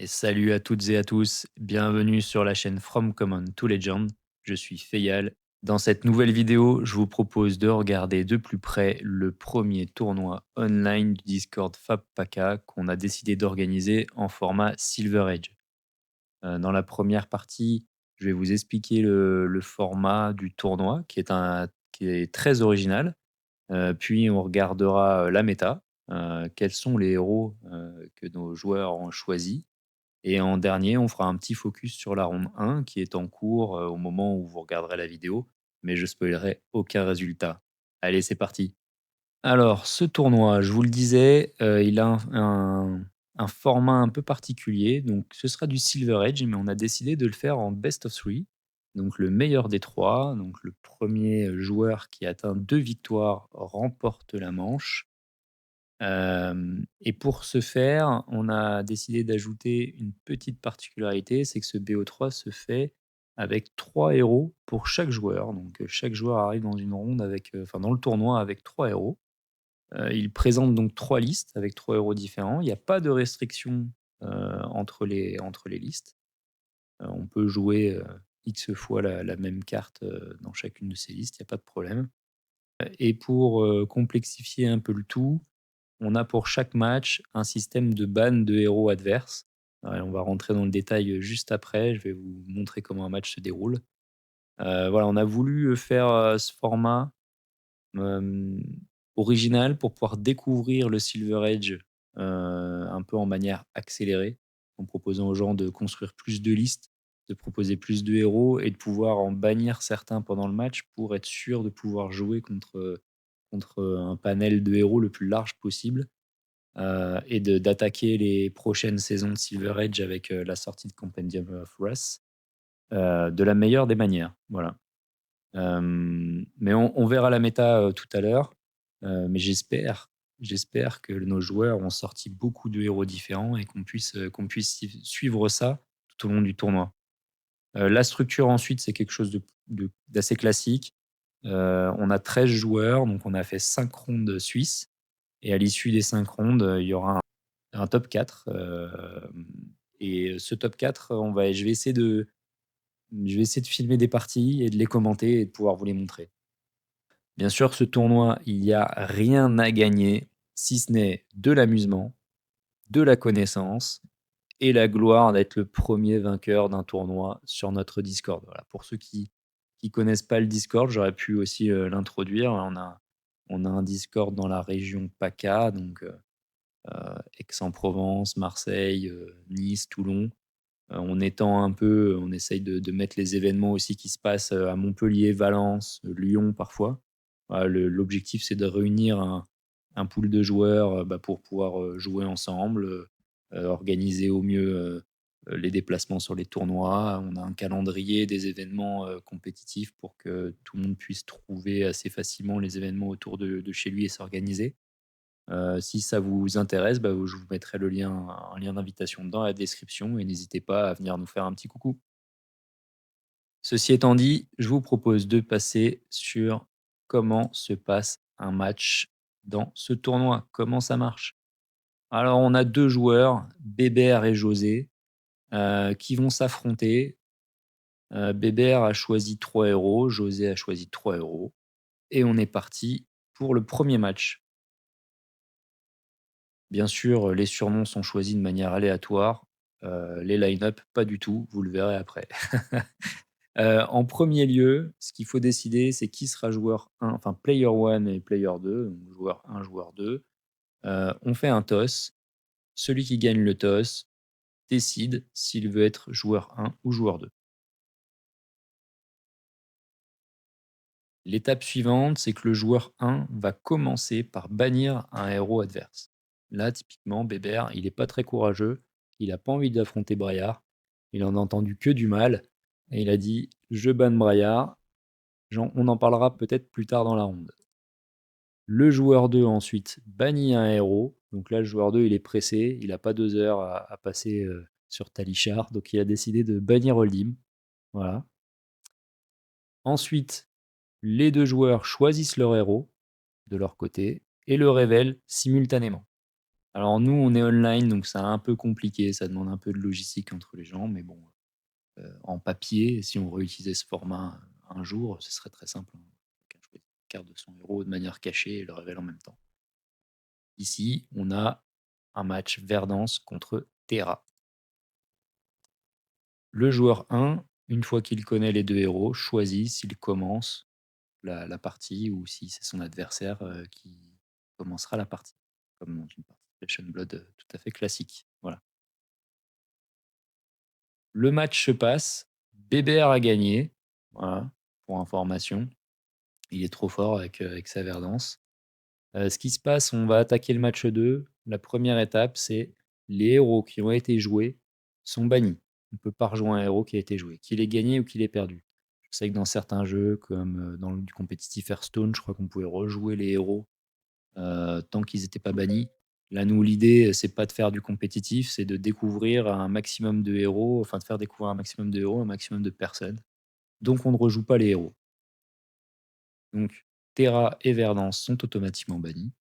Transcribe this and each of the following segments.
Et salut à toutes et à tous, bienvenue sur la chaîne From Common to Legend. Je suis Feyal. Dans cette nouvelle vidéo, je vous propose de regarder de plus près le premier tournoi online du Discord FabPaka qu'on a décidé d'organiser en format Silver Age. Dans la première partie, je vais vous expliquer le format du tournoi qui est très original. Puis on regardera la méta, quels sont les héros que nos joueurs ont choisis et en dernier, on fera un petit focus sur la ronde 1 qui est en cours, au moment où vous regarderez la vidéo, mais je spoilerai aucun résultat. Allez, c'est parti. Alors, ce tournoi, je vous le disais, il a un format un peu particulier. Donc, ce sera du Silver Age, mais on a décidé de le faire en best of 3. Donc, le meilleur des 3. Donc, le premier joueur qui atteint 2 victoires remporte la manche. Et pour ce faire, on a décidé d'ajouter une petite particularité, c'est que ce BO3 se fait avec 3 héros pour chaque joueur. Donc, chaque joueur arrive dans une ronde avec, enfin dans le tournoi avec 3 héros. Il présente donc 3 listes avec 3 héros différents. Il n'y a pas de restriction, entre les listes. On peut jouer, X fois la même carte, dans chacune de ces listes, il n'y a pas de problème. Et pour, complexifier un peu le tout, on a pour chaque match un système de ban de héros adverses. On va rentrer dans le détail juste après. Je vais vous montrer comment un match se déroule. Voilà, on a voulu faire ce format euh, original pour pouvoir découvrir le Silver Age un peu en manière accélérée, en proposant aux gens de construire plus de listes, de proposer plus de héros et de pouvoir en bannir certains pendant le match pour être sûr de pouvoir jouer contre un panel de héros le plus large possible et d'attaquer les prochaines saisons de Silver Age avec la sortie de Compendium of Wrath de la meilleure des manières. Voilà. Mais on verra la méta tout à l'heure. Mais j'espère que nos joueurs ont sorti beaucoup de héros différents et qu'on puisse suivre ça tout au long du tournoi. La structure ensuite, c'est quelque chose d'assez classique. On a 13 joueurs, donc on a fait 5 rondes suisses. Et à l'issue des 5 rondes, il y aura un top 4. Et ce top 4, je vais essayer de filmer des parties et de les commenter et de pouvoir vous les montrer. Bien sûr, ce tournoi, il n'y a rien à gagner, si ce n'est de l'amusement, de la connaissance et la gloire d'être le premier vainqueur d'un tournoi sur notre Discord. Voilà. Pour ceux qui connaissent pas le Discord, j'aurais pu aussi l'introduire. On a un Discord dans la région PACA, donc Aix-en-Provence, Marseille, Nice, Toulon. On étend un peu, on essaye de mettre les événements aussi qui se passent à Montpellier, Valence, Lyon parfois. Voilà, l'objectif, c'est de réunir un pool de joueurs pour pouvoir jouer ensemble, organiser au mieux les déplacements sur les tournois. On a un calendrier des événements compétitifs pour que tout le monde puisse trouver assez facilement les événements autour de chez lui et s'organiser. Si ça vous intéresse, je vous mettrai un lien d'invitation dans la description et n'hésitez pas à venir nous faire un petit coucou. Ceci étant dit, je vous propose de passer sur comment se passe un match dans ce tournoi, comment ça marche. Alors on a 2 joueurs, Bébert et José, qui vont s'affronter. Bébert a choisi 3 héros, José a choisi 3 héros et on est parti pour le premier match. Bien sûr, les surnoms sont choisis de manière aléatoire, les line-up pas du tout, vous le verrez après. En premier lieu, ce qu'il faut décider, c'est qui sera joueur 1, enfin player 1 et player 2, donc joueur 1, joueur 2. On fait un toss. Celui qui gagne le toss décide s'il veut être joueur 1 ou joueur 2. L'étape suivante, c'est que le joueur 1 va commencer par bannir un héros adverse. Là, typiquement, Bébert, il n'est pas très courageux, il n'a pas envie d'affronter Braillard, il en a entendu que du mal, et il a dit « je banne Braillard », on en parlera peut-être plus tard dans la ronde. Le joueur 2 ensuite bannit un héros, donc là le joueur 2 il est pressé, il n'a pas 2 heures à passer sur Talichar, donc il a décidé de bannir Oldim. Voilà. Ensuite, les 2 joueurs choisissent leur héros de leur côté et le révèlent simultanément. Alors nous, on est online, donc c'est un peu compliqué, ça demande un peu de logistique entre les gens, mais bon, en papier, si on réutilisait ce format un jour, ce serait très simple, hein. Chacun choisit une carte de 100 € de manière cachée et le révèle en même temps. Ici, on a un match Verdance contre Terra. Le joueur 1, une fois qu'il connaît les 2 héros, choisit s'il commence la partie ou si c'est son adversaire, qui commencera la partie, comme dans une partie Flesh and Blood, tout à fait classique. Voilà. Le match se passe, BBR a gagné, voilà, pour information. Il est trop fort avec sa Verdance. Ce qui se passe, on va attaquer le match 2. La première étape, c'est les héros qui ont été joués sont bannis. On ne peut pas rejoindre un héros qui a été joué, qu'il ait gagné ou qu'il ait perdu. Je sais que dans certains jeux, comme dans le compétitif Hearthstone, je crois qu'on pouvait rejouer les héros tant qu'ils n'étaient pas bannis. Là, nous, l'idée, c'est pas de faire du compétitif, c'est de découvrir un maximum de héros, enfin de faire découvrir un maximum de héros, un maximum de personnes. Donc, on ne rejoue pas les héros. Donc, Terra et Verdance sont automatiquement bannis.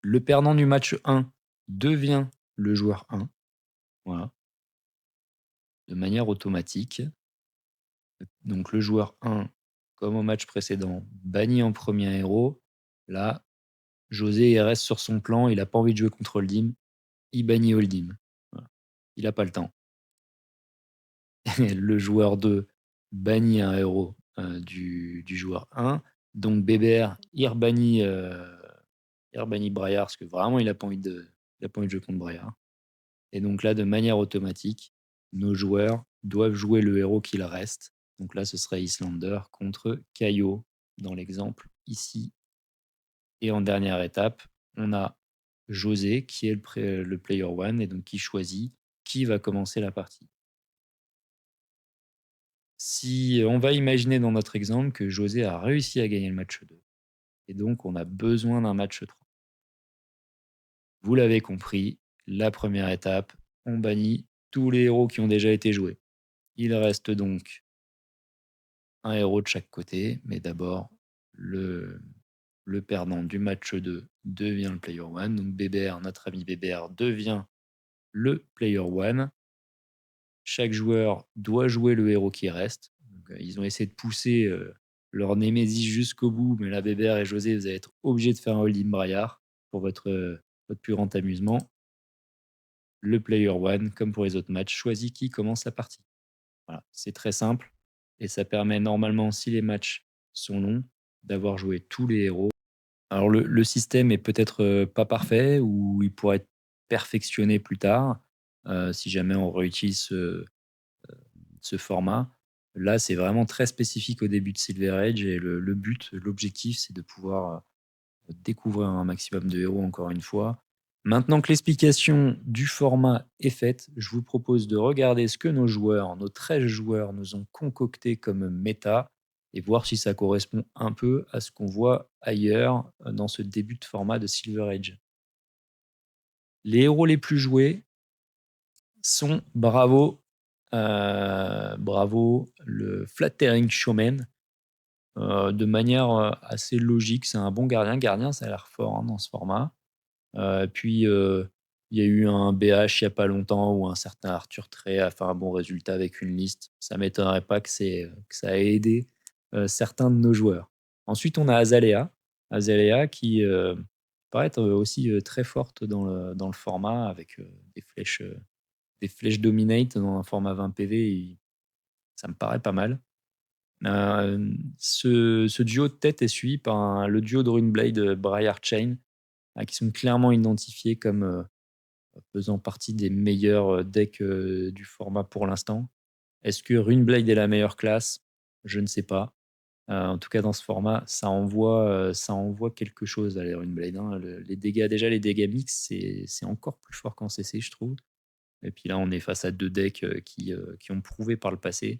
Le perdant du match 1 devient le joueur 1, voilà, de manière automatique. Donc le joueur 1, comme au match précédent, banni en premier héros. Là, José il reste sur son plan, il n'a pas envie de jouer contre Holdim, il bannit Holdim. Voilà. Il n'a pas le temps. Le joueur 2 bannit un héros du joueur 1. Donc Bébert, il rebannit Braillard parce que vraiment il n'a pas, il a pas envie de jouer contre Braillard. Et donc là, de manière automatique, nos joueurs doivent jouer le héros qu'il reste. Donc là, ce serait Islander contre Caillot, dans l'exemple ici. Et en dernière étape, on a José, qui est le player one, et donc qui choisit qui va commencer la partie. Si on va imaginer dans notre exemple que José a réussi à gagner le match 2, et donc on a besoin d'un match 3. Vous l'avez compris, la première étape, on bannit tous les héros qui ont déjà été joués. Il reste donc un héros de chaque côté, mais d'abord, le perdant du match 2 devient le player one. Donc BBR, notre ami BBR, devient le player one. Chaque joueur doit jouer le héros qui reste. Donc, ils ont essayé de pousser leur némésis jusqu'au bout, mais là, BBR et José, vous allez être obligés de faire un hold-in Braillard pour votre plus grand amusement. Le player one, comme pour les autres matchs, choisit qui commence la partie. Voilà, c'est très simple et ça permet normalement, si les matchs sont longs, d'avoir joué tous les héros. Alors le système est peut-être pas parfait ou il pourrait être perfectionné plus tard si jamais on réutilise ce format. Là, c'est vraiment très spécifique au début de Silver Age et le but, l'objectif, c'est de pouvoir découvrir un maximum de héros encore une fois. Maintenant que l'explication du format est faite, je vous propose de regarder ce que nos joueurs, nos 13 joueurs, nous ont concocté comme méta et voir si ça correspond un peu à ce qu'on voit ailleurs dans ce début de format de Silver Age. Les héros les plus joués sont Bravo, le Flattering Showman, de manière assez logique. C'est un bon gardien. Gardien, ça a l'air fort hein, dans ce format. Puis, il y a eu un BH il y a pas longtemps où un certain Arthur Trey a fait un bon résultat avec une liste. Ça m'étonnerait pas que ça ait aidé, certains de nos joueurs. Ensuite, on a Azalea. Azalea qui, paraît être, aussi, très forte dans le format avec, des flèches dominate dans un format 20 PV et ça me paraît pas mal. Ce duo de tête est suivi par le duo de Runeblade, Briar Chain, qui sont clairement identifiés comme faisant partie des meilleurs decks du format pour l'instant. Est-ce que Runeblade est la meilleure classe? Je ne sais pas. En tout cas, dans ce format, ça envoie quelque chose, les Runeblade. Hein. Les dégâts, déjà, les dégâts mix, c'est encore plus fort qu'en CC, je trouve. Et puis là, on est face à deux decks qui ont prouvé par le passé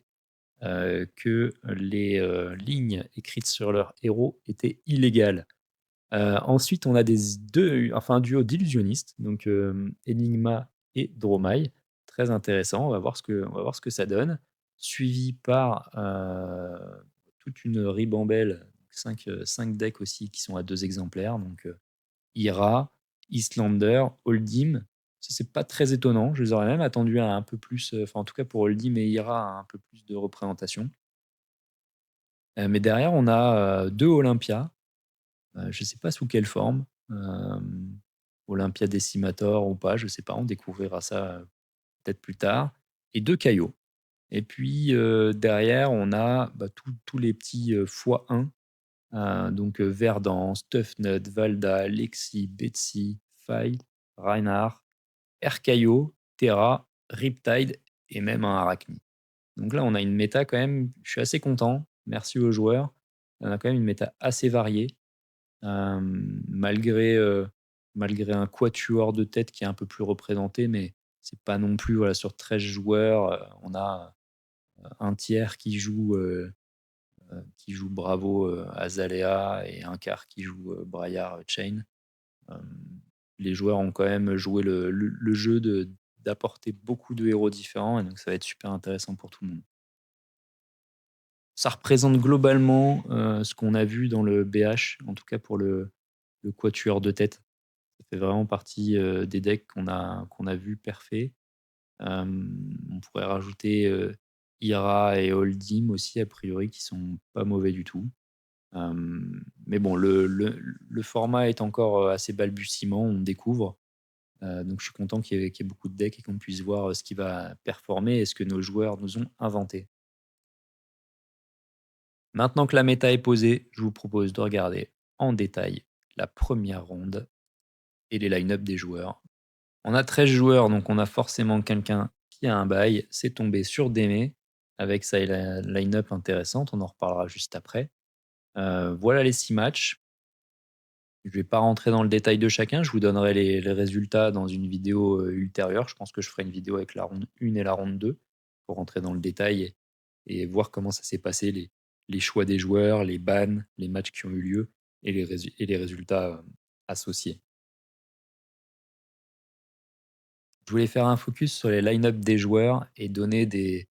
que les lignes écrites sur leur héros étaient illégales. Ensuite, on a un duo d'illusionnistes, donc Enigma et Dromai. Très intéressant, on va voir ce que ça donne. Suivi par toute une ribambelle, 5 decks aussi qui sont à 2 exemplaires. Donc Ira, Islander, Oldhim. Ça, c'est pas très étonnant. Je les aurais même attendus à un peu plus, enfin, en tout cas pour Oldhim et Ira, un peu plus de représentation. Mais derrière, on a, 2 Olympia, je sais pas sous quelle forme, Olympia Decimator ou pas, je sais pas, on découvrira ça, peut-être plus tard, et 2 Caillots. Et puis, derrière, on a, bah, tous les petits, x1, donc Verdance, Toughnut, Valda, Lexi, Betsy, Fai, Reinhardt, Erkaio, Terra, Riptide et même un Arachni. Donc là, on a une méta quand même, je suis assez content, merci aux joueurs. On a quand même une méta assez variée, malgré, malgré un quatuor de tête qui est un peu plus représenté, mais c'est pas non plus, voilà, sur 13 joueurs, on a un tiers qui joue Bravo, Azalea et un quart qui joue Braillard, Chain. Les joueurs ont quand même joué le jeu d'apporter beaucoup de héros différents et donc ça va être super intéressant pour tout le monde. Ça représente globalement, ce qu'on a vu dans le BH, en tout cas pour le quatuor de tête. Ça fait vraiment partie, des decks qu'on a vu perfer. On pourrait rajouter, Ira et Oldhim aussi a priori qui sont pas mauvais du tout. Mais bon, le format est encore, assez balbutiement, on découvre. Donc je suis content qu'il y ait beaucoup de decks et qu'on puisse voir, ce qui va performer et ce que nos joueurs nous ont inventé. Maintenant que la méta est posée, je vous propose de regarder en détail la première ronde et les line-up des joueurs. On a 13 joueurs, donc on a forcément quelqu'un qui a un bail. C'est tombé sur Deme avec sa line-up intéressante, on en reparlera juste après. Voilà les 6 matchs. Je vais pas rentrer dans le détail de chacun, je vous donnerai les résultats dans une vidéo, ultérieure. Je pense que je ferai une vidéo avec la ronde 1 et la ronde 2 pour rentrer dans le détail et voir comment ça s'est passé, les choix des joueurs, les bans, les matchs qui ont eu lieu et les résultats, associés. Je voulais faire un focus sur les line-up des joueurs et donner des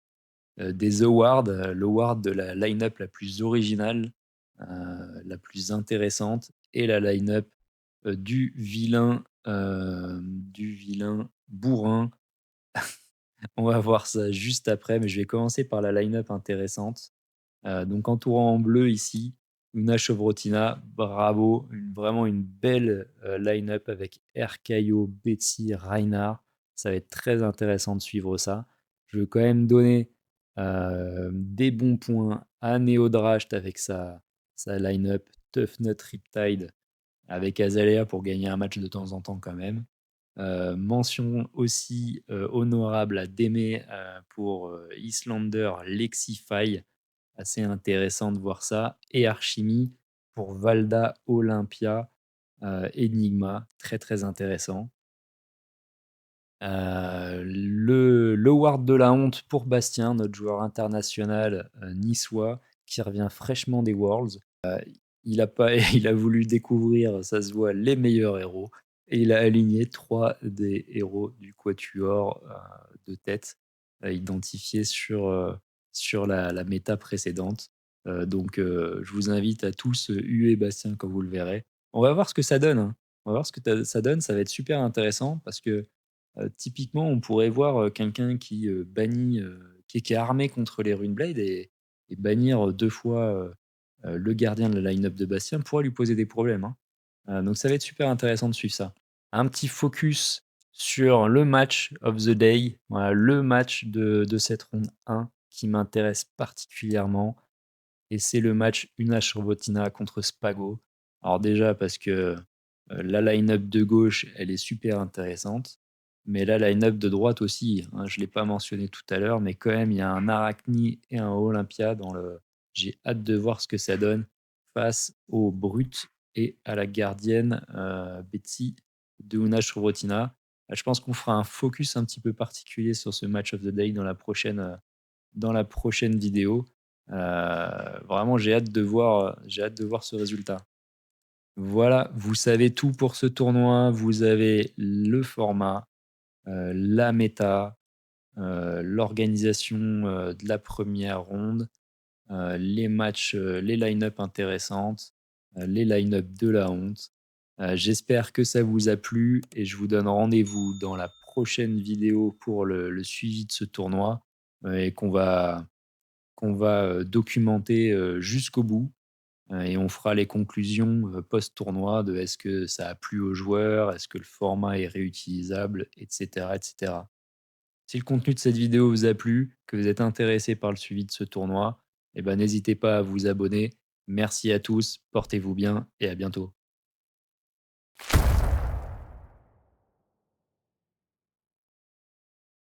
awards, l'award de la line-up la plus originale, la plus intéressante et la line-up, du vilain bourrin. On va voir ça juste après, mais je vais commencer par la line-up intéressante. Donc entourant en bleu ici, Luna Chevrotina, bravo, vraiment une belle, line-up avec RKO, Betsy, Reinhardt. Ça va être très intéressant de suivre ça. Je veux quand même donner, des bons points à Neodracht avec sa line-up Tough Nut Riptide avec Azalea pour gagner un match de temps en temps quand même. Mention aussi, honorable à Deme, pour, Islander Lexify. Assez intéressant de voir ça. Et Archimi pour Valda, Olympia, Enigma. Très, très intéressant. Le Ward de la honte pour Bastien, notre joueur international, niçois, qui revient fraîchement des Worlds. Il a pas il a voulu découvrir, ça se voit, les meilleurs héros et il a aligné 3 des héros du quatuor, de tête, identifiés sur la méta précédente. Je vous invite à tous, huer Bastien quand vous le verrez. On va voir ce que ça donne, hein. On va voir ce que ça donne, ça va être super intéressant parce que, typiquement, on pourrait voir, quelqu'un qui, bannit, qui est armé contre les Runeblade et bannir, 2 fois, le gardien de la line-up de Bastien pourrait lui poser des problèmes, hein. Donc ça va être super intéressant de suivre ça. Un petit focus sur le match of the day, voilà, le match de cette ronde 1 qui m'intéresse particulièrement et c'est le match Una Chorbotina contre Spago. Alors déjà parce que, la line-up de gauche, elle est super intéressante, mais la line-up de droite aussi, hein, je ne l'ai pas mentionné tout à l'heure, mais quand même, il y a un Arachni et un Olympia dans le j'ai hâte de voir ce que ça donne face aux brutes et à la gardienne, Betsy de Una Chorbotina. Je pense qu'on fera un focus un petit peu particulier sur ce match of the day dans la prochaine vidéo. Vraiment, j'ai hâte de voir ce résultat. Voilà, vous savez tout pour ce tournoi. Vous avez le format, la méta, l'organisation, de la première ronde, les matchs, les line-up intéressantes, les line-up de la honte. J'espère que ça vous a plu et je vous donne rendez-vous dans la prochaine vidéo pour le suivi de ce tournoi, et qu'on va documenter, jusqu'au bout, et on fera les conclusions, post-tournoi de est-ce que ça a plu aux joueurs? Est-ce que le format est réutilisable? Et cetera, et cetera. Si le contenu de cette vidéo vous a plu, que vous êtes intéressé par le suivi de ce tournoi, eh ben, n'hésitez pas à vous abonner. Merci à tous, portez-vous bien et à bientôt.